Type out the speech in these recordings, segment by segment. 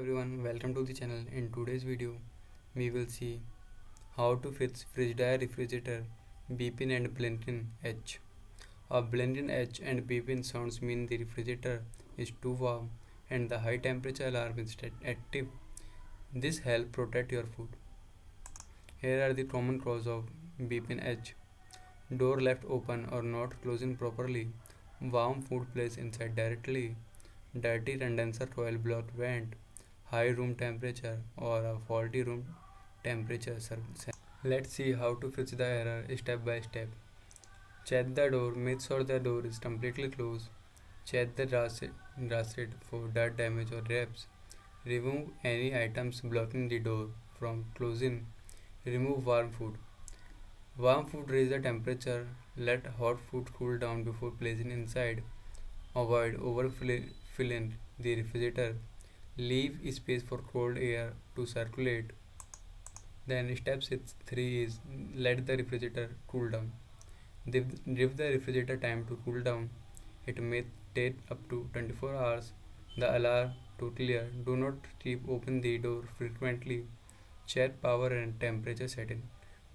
everyone, welcome to the channel. In today's video, we will see how to fix Frigidaire refrigerator beepin and blinking H. A blinking H and beepin sounds mean the refrigerator is too warm and the high temperature alarm is active. This helps protect your food. Here are the common cause of beepin H. Door left open or not closing properly. Warm food placed inside directly. Dirty condenser coil blocked vent. High room temperature or a faulty room temperature sensor. Let's see how to fix the error step by step. Check the door, make sure the door is completely closed. Check the gasket for dirt damage or wraps. Remove any items blocking the door from closing. Remove warm food. Warm food raise the temperature. Let hot food cool down before placing inside. Avoid overfilling the refrigerator. Leave space for cold air to circulate. Then step 3 is let the refrigerator cool down. Give the refrigerator time to cool down. It may take up to 24 hours. The alarm to clear. Do not keep open the door frequently. Check power and temperature setting.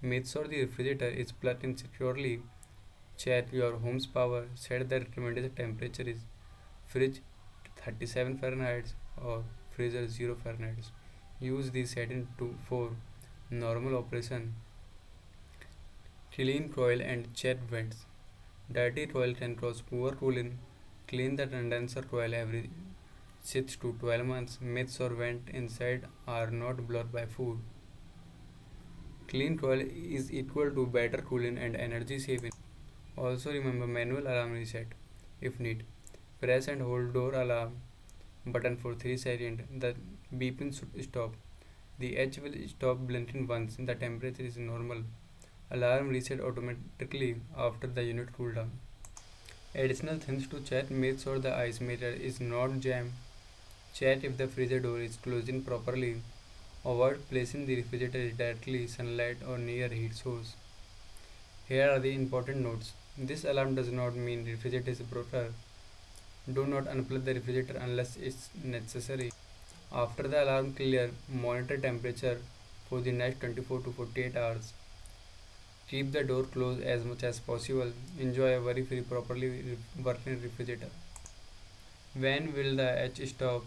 Make sure the refrigerator is plugged in securely. Check your home's power. Set the recommended temperature is fridge 37 Fahrenheit or freezer 0 Fahrenheit. Use the setting for normal operation. Clean coil and check vents. Dirty coil can cause poor cooling. Clean the condenser coil every 6 to 12 months. Make sure vents inside are not blocked by food. Clean coil is equal to better cooling and energy saving. Also remember manual alarm reset if need. Press and hold door alarm button for 3 seconds. The beeping should stop. The H will stop blinking once the temperature is normal. Alarm reset automatically after the unit cool down. Additional things to check: make sure the ice meter is not jammed. Check if the freezer door is closing properly. Avoid placing the refrigerator directly sunlight or near heat source. Here are the important notes. This alarm does not mean refrigerator is broken. Do not unplug the refrigerator unless it's necessary. After the alarm clear, monitor temperature for the next 24 to 48 hours. Keep the door closed as much as possible. Enjoy a worry-free properly working refrigerator. When will the H stop?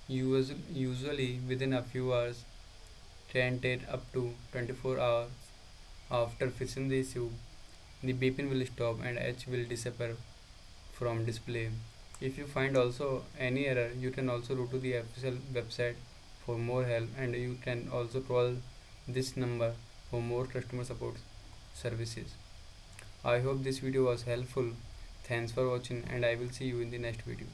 Usually within a few hours. Can take up to 24 hours. After fixing the issue, the beeping will stop and H will disappear from display. If you find also any error, you can also go to the official website for more help, and you can also call this number for more customer support services. I hope this video was helpful. Thanks for watching, and I will see you in the next video.